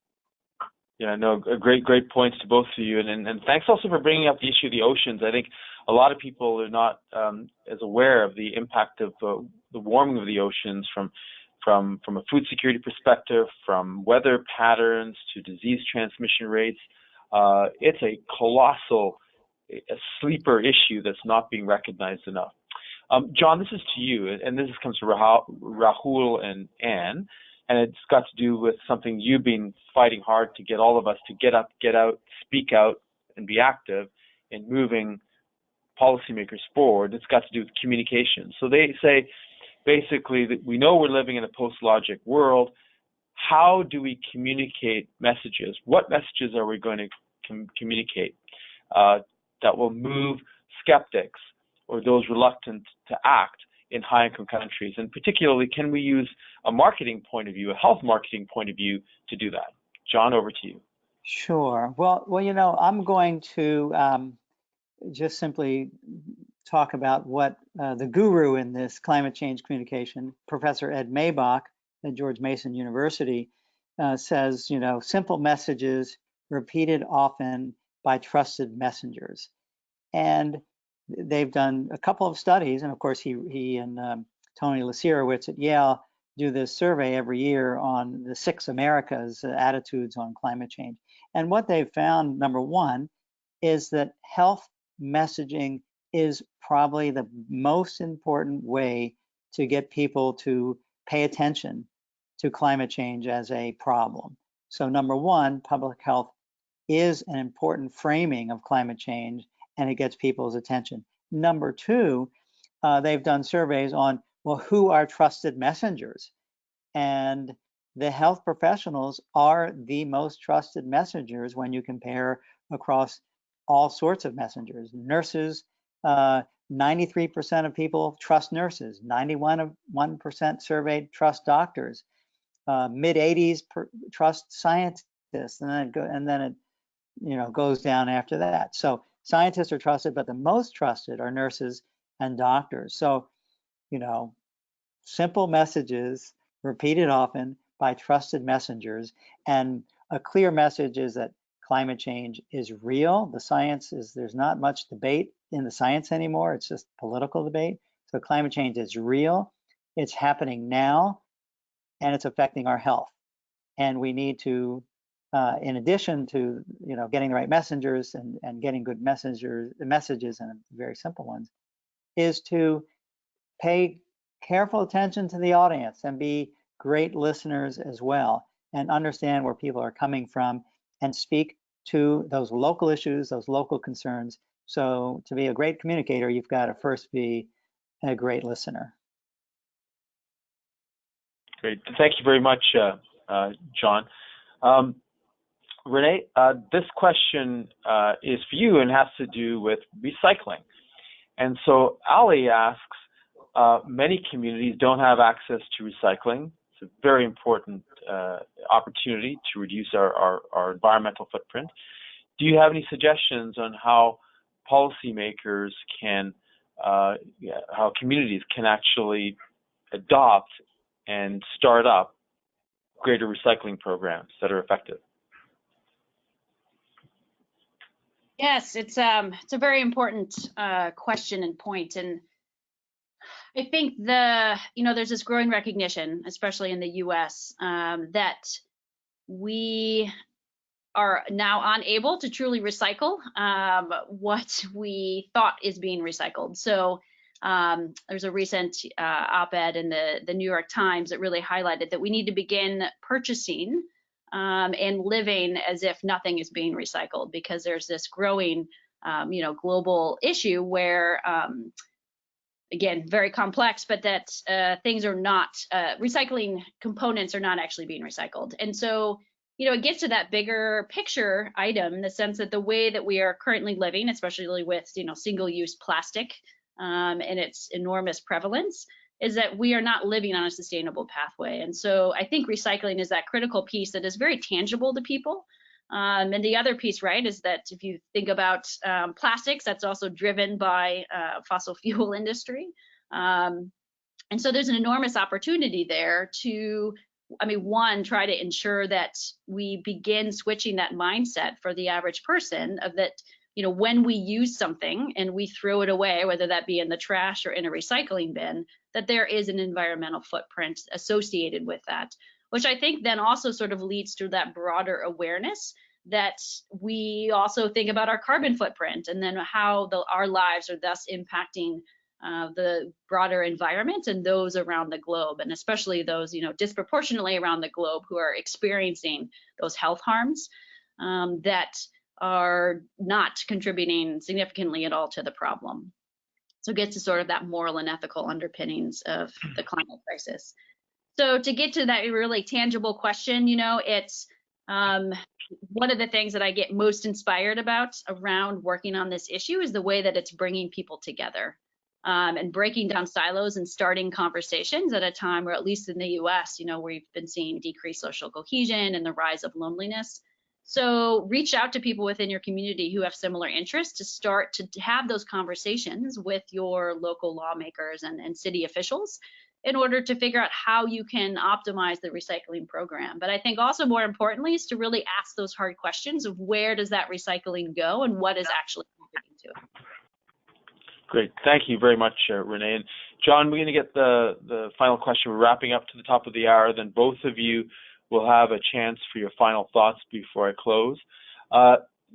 A: Yeah, no, great points to both of you, and thanks also for bringing up the issue of the oceans. I think a lot of people are not as aware of the impact of the warming of the oceans from a food security perspective, from weather patterns to disease transmission rates. It's a colossal sleeper issue that's not being recognized enough. John, this is to you, and this comes from Rahul and Anne. And it's got to do with something you've been fighting hard to get all of us to get up, get out, speak out, and be active in moving policymakers forward. It's got to do with communication. So they say, basically, that we know we're living in a post-logic world. How do we communicate messages? What messages are we going to communicate that will move skeptics or those reluctant to act in high-income countries? And particularly, can we use a marketing point of view, a health marketing point of view, to do that? John, over to you.
C: Sure. Well, I'm going to just simply talk about what the guru in this climate change communication, Professor Ed Maybach at George Mason University, says, simple messages repeated often by trusted messengers. And they've done a couple of studies, and of course he and Tony Lasierowitz at Yale do this survey every year on the 6 Americas' attitudes on climate change. And what they've found, number one, is that health messaging is probably the most important way to get people to pay attention to climate change as a problem. So number one, public health is an important framing of climate change, and it gets people's attention. Number two, they've done surveys on, well, who are trusted messengers? And the health professionals are the most trusted messengers when you compare across all sorts of messengers. Nurses, 93% of people trust nurses, 91% surveyed trust doctors, mid-80s trust scientists, and then it goes down after that. So scientists are trusted, but the most trusted are nurses and doctors. So, simple messages repeated often by trusted messengers, and a clear message is that climate change is real. The science is, there's not much debate in the science anymore. It's just political debate. So climate change is real. It's happening now, and it's affecting our health. And we need to, in addition to getting the right messengers and getting good messages and very simple ones, is to pay careful attention to the audience and be great listeners as well, and understand where people are coming from and speak to those local issues, those local concerns. So to be a great communicator, you've got to first be a great listener.
A: Great. Thank you very much, John. Renee, this question is for you and has to do with recycling. And so Ali asks, many communities don't have access to recycling. It's a very important opportunity to reduce our environmental footprint. Do you have any suggestions on how policymakers can, how communities can actually adopt and start up greater recycling programs that are effective?
B: Yes, it's a very important question and point, and I think there's this growing recognition, especially in the U.S., that we are now unable to truly recycle what we thought is being recycled. So there's a recent op-ed in the New York Times that really highlighted that we need to begin purchasing and living as if nothing is being recycled, because there's this growing, global issue where, again, very complex, but that things are not, recycling components are not actually being recycled. And so, it gets to that bigger picture item in the sense that the way that we are currently living, especially with, single-use plastic and its enormous prevalence, is that we are not living on a sustainable pathway. And so I think recycling is that critical piece that is very tangible to people. And the other piece, right, is that if you think about plastics, that's also driven by fossil fuel industry. And so there's an enormous opportunity there to, one, try to ensure that we begin switching that mindset for the average person of that, when we use something and we throw it away, whether that be in the trash or in a recycling bin, that there is an environmental footprint associated with that, which I think then also sort of leads to that broader awareness that we also think about our carbon footprint and then how our lives are thus impacting the broader environment and those around the globe, and especially those, disproportionately around the globe who are experiencing those health harms that are not contributing significantly at all to the problem. So it gets to sort of that moral and ethical underpinnings of the climate crisis. So to get to that really tangible question, it's one of the things that I get most inspired about around working on this issue is the way that it's bringing people together and breaking down silos and starting conversations at a time where, at least in the US, we've been seeing decreased social cohesion and the rise of loneliness. So reach out to people within your community who have similar interests to start to have those conversations with your local lawmakers and city officials in order to figure out how you can optimize the recycling program. But I think also more importantly is to really ask those hard questions of where does that recycling go and what is actually happening to it.
A: Great. Thank you very much, Renee. And John, we're going to get the final question. We're wrapping up to the top of the hour. Then both of you will have a chance for your final thoughts before I close.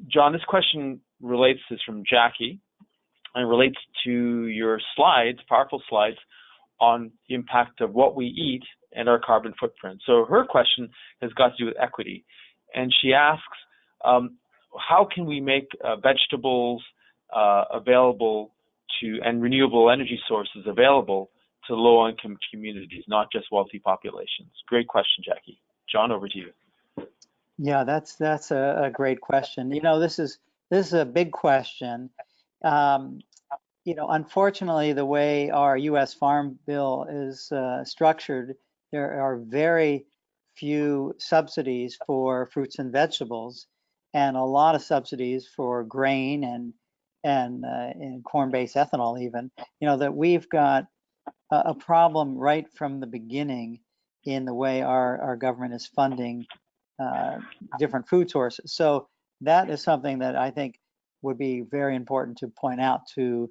A: John, this question is from Jackie, and relates to your slides, powerful slides, on the impact of what we eat and our carbon footprint. So her question has got to do with equity. And she asks, how can we make vegetables available to, and renewable energy sources available to low-income communities, not just wealthy populations? Great question, Jackie. John, over to you.
C: Yeah, that's a great question. This is a big question. Unfortunately, the way our U.S. Farm Bill is structured, there are very few subsidies for fruits and vegetables, and a lot of subsidies for grain and corn-based ethanol even. That we've got a problem right from the beginning in the way our government is funding different food sources. So that is something that I think would be very important to point out to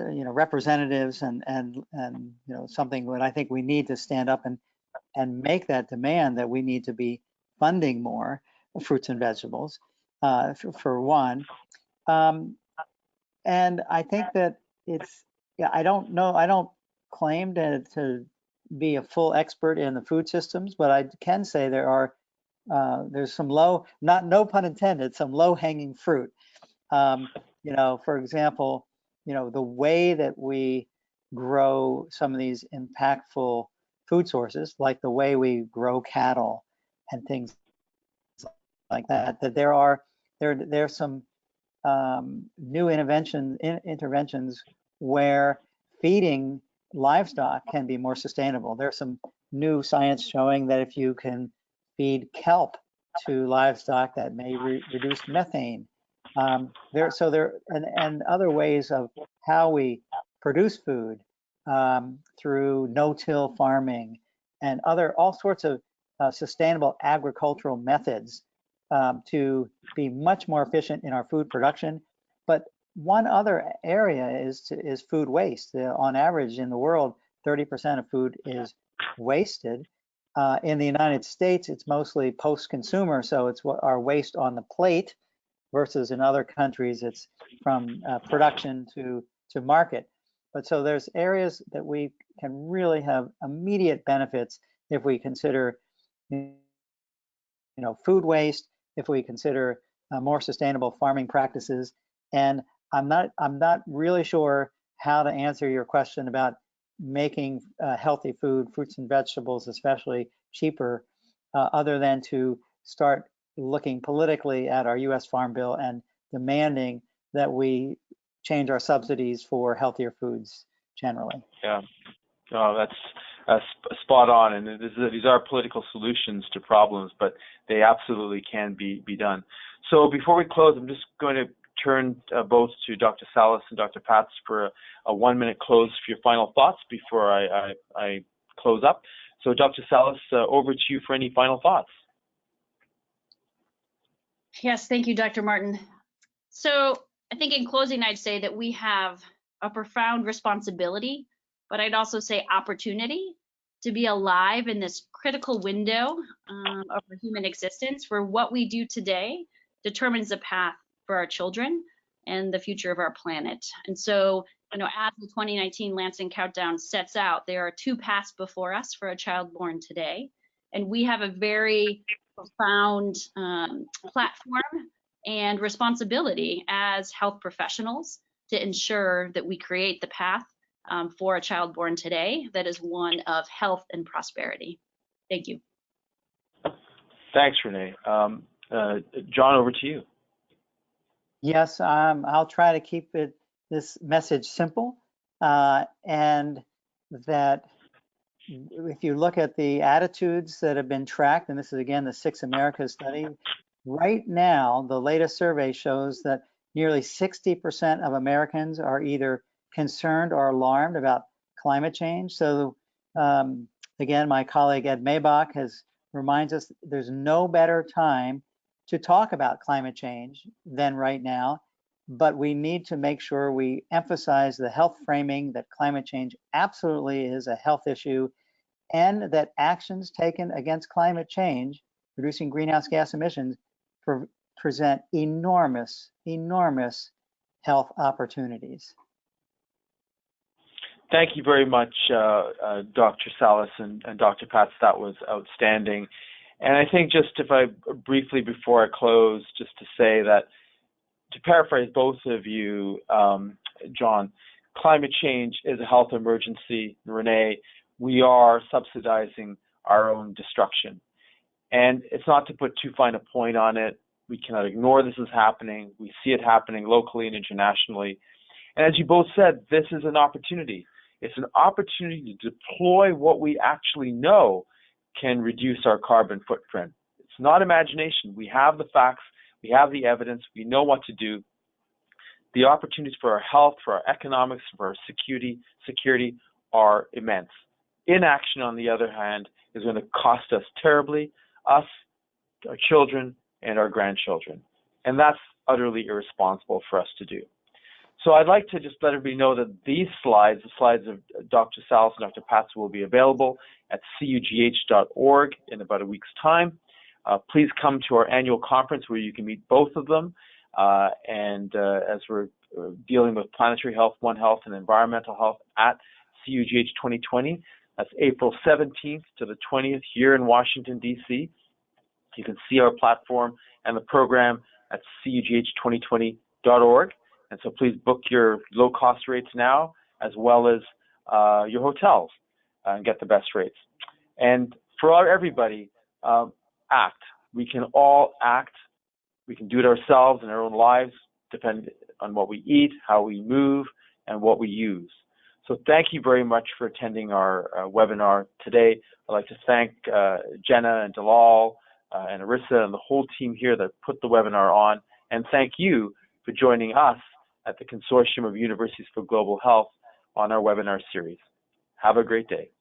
C: representatives and something that I think we need to stand up and make that demand that we need to be funding more fruits and vegetables for one. And I think that I don't claim to be a full expert in the food systems, but I can say there's some no pun intended, some low-hanging fruit. For example, the way that we grow some of these impactful food sources, like the way we grow cattle and things like that, that there's some new interventions where feeding livestock can be more sustainable. There's some new science showing that if you can feed kelp to livestock, that may reduce methane. And other ways of how we produce food through no-till farming and all sorts of sustainable agricultural methods to be much more efficient in our food production. But one other area is food waste. On average in the world, 30% of food is wasted. In the United States, it's mostly post-consumer, so it's our waste on the plate, versus in other countries, it's from production to market. But so there's areas that we can really have immediate benefits if we consider, food waste, if we consider more sustainable farming practices. And I'm not really sure how to answer your question about making healthy food, fruits and vegetables especially, cheaper, other than to start looking politically at our U.S. Farm Bill and demanding that we change our subsidies for healthier foods generally.
A: Yeah, that's spot on. And these are political solutions to problems, but they absolutely can be done. So before we close, I'm just going to turn both to Dr. Salas and Dr. Patz for a 1-minute close for your final thoughts before I close up. So Dr. Salas, over to you for any final thoughts.
B: Yes, thank you, Dr. Martin. So I think in closing, I'd say that we have a profound responsibility, but I'd also say opportunity to be alive in this critical window of our human existence, where what we do today determines the path for our children and the future of our planet. And so, as the 2019 Lancet Countdown sets out, there are 2 paths before us for a child born today. And we have a very profound platform and responsibility as health professionals to ensure that we create the path for a child born today that is one of health and prosperity. Thank you.
A: Thanks, Renee. John, over to you.
C: Yes, I'll try to keep this message simple, and that if you look at the attitudes that have been tracked, and this is again the 6 Americas study, right now the latest survey shows that nearly 60% of Americans are either concerned or alarmed about climate change. So again, my colleague Ed Maybach reminds us there's no better time to talk about climate change than right now, but we need to make sure we emphasize the health framing that climate change absolutely is a health issue, and that actions taken against climate change, reducing greenhouse gas emissions, present enormous health opportunities.
A: Thank you very much, Dr. Salas and Dr. Patz. That was outstanding. And I think just if I briefly, before I close, just to say that, to paraphrase both of you, John, climate change is a health emergency. Renee, we are subsidizing our own destruction. And it's not to put too fine a point on it. We cannot ignore this is happening. We see it happening locally and internationally. And as you both said, this is an opportunity. It's an opportunity to deploy what we actually know can reduce our carbon footprint. It's not imagination. We have the facts, we have the evidence, we know what to do. The opportunities for our health, for our economics, for our security are immense. Inaction, on the other hand, is going to cost us terribly, us, our children, and our grandchildren. And that's utterly irresponsible for us to do. So I'd like to just let everybody know that these slides, the slides of Dr. Salas and Dr. Patz, will be available at CUGH.org in about a week's time. Please come to our annual conference where you can meet both of them. As we're dealing with planetary health, One Health, and environmental health at CUGH 2020, that's April 17th to the 20th here in Washington, D.C. You can see our platform and the program at CUGH2020.org. And so please book your low-cost rates now, as well as your hotels, and get the best rates. And for everybody, act. We can all act. We can do it ourselves in our own lives, depending on what we eat, how we move, and what we use. So thank you very much for attending our webinar today. I'd like to thank Jenna and Dalal and Arissa and the whole team here that put the webinar on, and thank you for joining us at the Consortium of Universities for Global Health on our webinar series. Have a great day.